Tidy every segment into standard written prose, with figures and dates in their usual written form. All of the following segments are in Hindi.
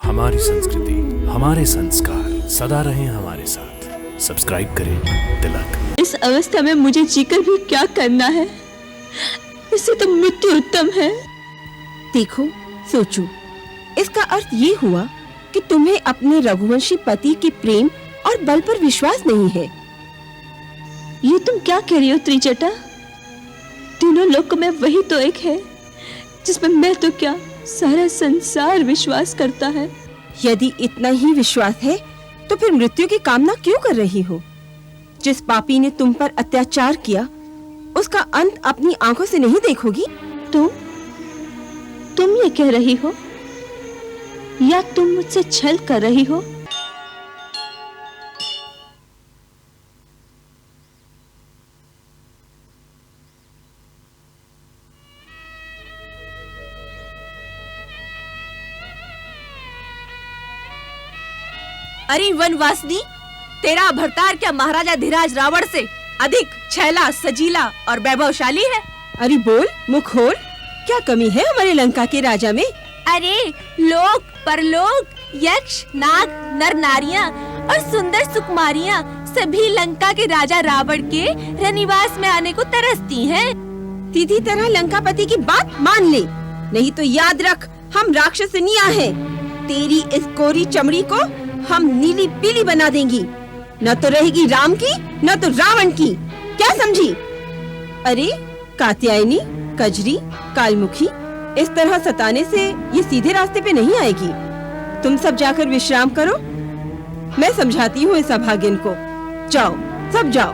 हमारी संस्कृति, हमारे संस्कार सदा रहें हमारे साथ। सब्सक्राइब करें तिलक। इस अवस्था में मुझे जीकर भी क्या करना है? इससे तो मृत्यु उत्तम है। देखो, सोचो, इसका अर्थ ये हुआ कि तुम्हें अपने रघुवंशी पति के प्रेम और बल पर विश्वास नहीं है। ये तुम क्या कह रही हो त्रिजटा? तीनों लोकों में वही तो एक है जिसमें मैं तो क्या सारा संसार विश्वास करता है। यदि इतना ही विश्वास है तो फिर मृत्यु की कामना क्यों कर रही हो? जिस पापी ने तुम पर अत्याचार किया उसका अंत अपनी आंखों से नहीं देखोगी? तुम ये कह रही हो या तुम मुझसे छल कर रही हो? अरे वनवासिनी, तेरा भरतार क्या महाराजा धीराज रावण से अधिक छैला, सजीला और वैभवशाली है? अरे बोल, मुख खोल, क्या कमी है हमारे लंका के राजा में? अरे लोक, परलोक, यक्ष, नाग, नर नारियां और सुंदर सुकुमारियां सभी लंका के राजा रावण के रनिवास में आने को तरसती हैं। सीधी तरह लंकापति की बात मान ले, नहीं तो याद रख हम राक्षसनियां हैं। तेरी इस कोरी चमड़ी को हम नीली पीली बना देंगी। न तो रहेगी राम की न तो रावण की, क्या समझी? अरे कात्यायनी, कजरी, कालमुखी, इस तरह सताने से ये सीधे रास्ते पे नहीं आएगी। तुम सब जाकर विश्राम करो, मैं समझाती हूँ इस अभागिन को। जाओ, सब जाओ।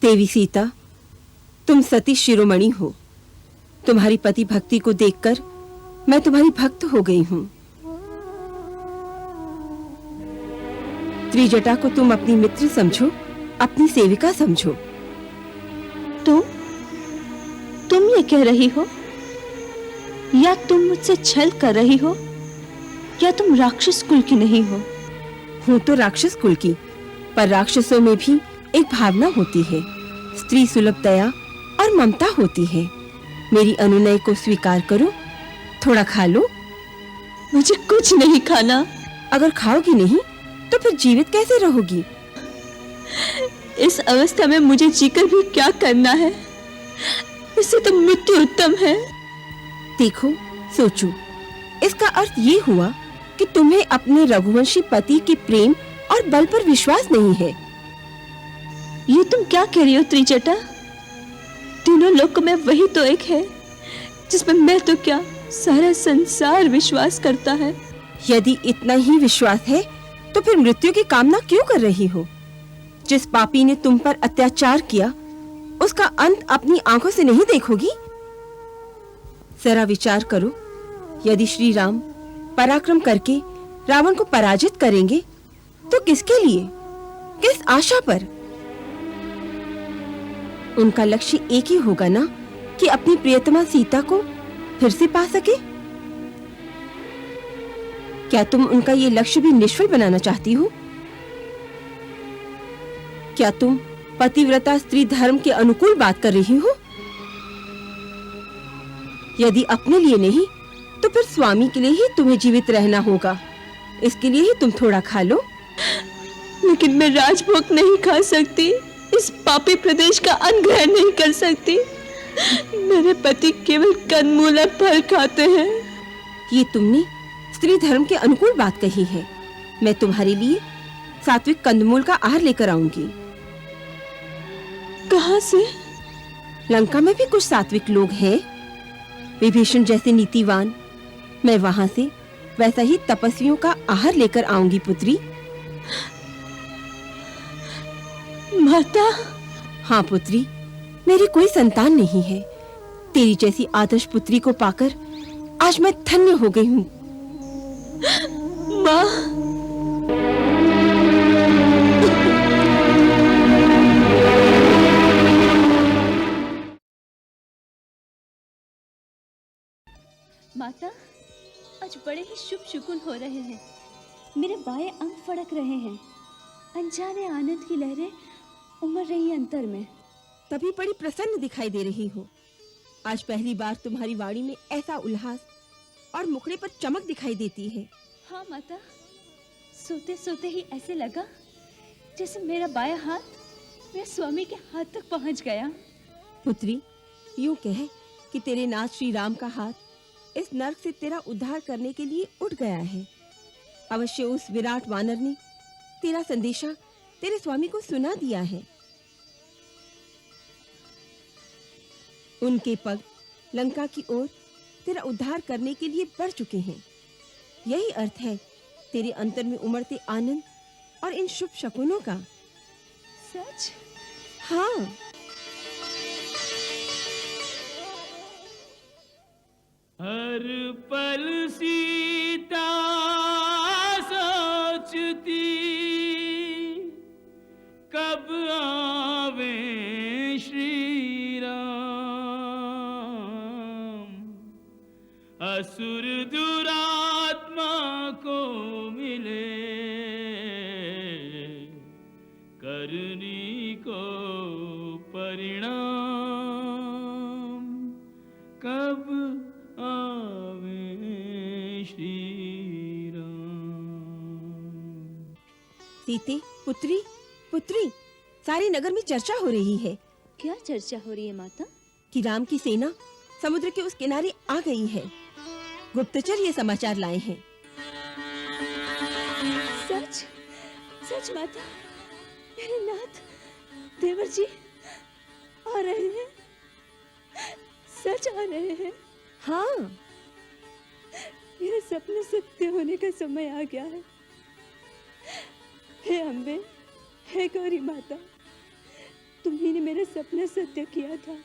देवी सीता, तुम सती शिरोमणि हो। तुम्हारी पति भक्ति को देखकर मैं तुम्हारी भक्त हो गई हूँ। त्रिजटा को तुम अपनी मित्र समझो, अपनी सेविका समझो। तुम ये कह रही हो या तुम मुझसे छल कर रही हो या तुम राक्षस कुल की नहीं हो? हूँ तो राक्षस कुल की, पर राक्षसों में भी एक भावना होती है, स्त्री सुलभ दया और ममता होती है। मेरी अनुनय को स्वीकार करो, थोड़ा खा लो। मुझे कुछ नहीं खाना। अगर खाओगी नहीं तो फिर जीवित कैसे रहोगी? इस अवस्था में मुझे जीकर भी क्या करना है? इससे तो मृत्यु उत्तम है। देखो, सोचो, इसका अर्थ ये हुआ कि तुम्हें अपने रघुवंशी पति के प्रेम और बल पर विश्वास नहीं है। ये तुम क्या कह रही हो त्रिजटा? तीनों लोकों में वही तो एक है जिसमें मैं तो क्या सारा संसार विश्वास करता है। यदि इतना ही विश्वास है तो फिर मृत्यु की कामना क्यों कर रही हो? जिस पापी ने तुम पर अत्याचार किया उसका अंत अपनी आंखों से नहीं देखोगी? जरा विचार करो, यदि श्री राम पराक्रम करके रावण को पराजित करेंगे तो किसके लिए, किस आशा पर? उनका लक्ष्य एक ही होगा ना, कि अपनी प्रियतमा सीता को फिर से पा सके। क्या तुम उनका ये लक्ष्य भी निष्फल बनाना चाहती हो? क्या तुम पतिव्रता स्त्री धर्म के अनुकूल बात कर रही हो? यदि अपने लिए नहीं तो फिर स्वामी के लिए ही तुम्हें जीवित रहना होगा। इसके लिए ही तुम थोड़ा खा लो। लेकिन मैं राजभोग नहीं खा सकती, इस पापी प्रदेश का अन्न ग्रहण नहीं कर सकती। मेरे पति केवल कंदमूल और फल खाते हैं। ये तुमने स्त्री धर्म के अनुकूल बात कही है। मैं तुम्हारे लिए सात्विक कंदमूल का आहार लेकर आऊंगी। कहाँ से? लंका में भी कुछ सात्विक लोग हैं, विभीषण जैसे नीतिवान। मैं वहां से वैसा ही तपस्वियों का आहार लेकर आऊंगी पुत्री। माता। हाँ पुत्री, मेरी कोई संतान नहीं है। तेरी जैसी आदर्श पुत्री को पाकर आज मैं धन्य हो गई हूँ। माँ। माता, आज बड़े ही शुभ शकुन हो रहे हैं। मेरे बाएं अंग फड़क रहे हैं। अनजाने आनंद की लहरें उमड़ रही हैं अंतर में। तभी बड़ी प्रसन्न दिखाई दे रही हो। आज पहली बार तुम्हारी वाणी में ऐसा उल्लास और मुखड़े पर चमक दिखाई देती है। हाँ माता, सोते सोते ही ऐसे लगा जैसे मेरा बायां हाथ मेरे स्वामी के हाथ तक पहुंच गया। पुत्री, यूं कह कि तेरे नाथ श्री राम का हाथ इस नर्क से तेरा उद्धार करने के लिए उठ गया है। अवश्य उस विराट वानर ने तेरा संदेशा तेरे स्वामी को सुना दिया है। उनके पग लंका की ओर तेरा उद्धार करने के लिए बढ़ चुके हैं। यही अर्थ है तेरे अंतर में उमड़ते आनंद और इन शुभ शकुनों का। सच? हाँ। हर पल सीता सोचती कब आवे श्री राम। असुर दुरात्मा को मिले करनी को परिणाम। कब आवे श्री राम। सीते, पुत्री, पुत्री, सारे नगर में चर्चा हो रही है। क्या चर्चा हो रही है माता? कि राम की सेना समुद्र के उस किनारे आ गई है। गुप्तचर ये समाचार लाए हैं। सच? सच माता? मेरे नाथ देवर जी आ रहे हैं? सच आ रहे हैं? हाँ। मेरे सपने सत्य होने का समय आ गया है। हे अम्बे, हे गौरी माता, तुम्ही ने मेरे सपने सत्य किया था,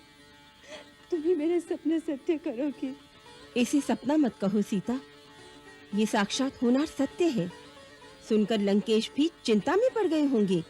तुम्ही मेरे सपने सत्य करोगी। ऐसे सपना मत कहो सीता, ये साक्षात होना सत्य है। सुनकर लंकेश भी चिंता में पड़ गए होंगे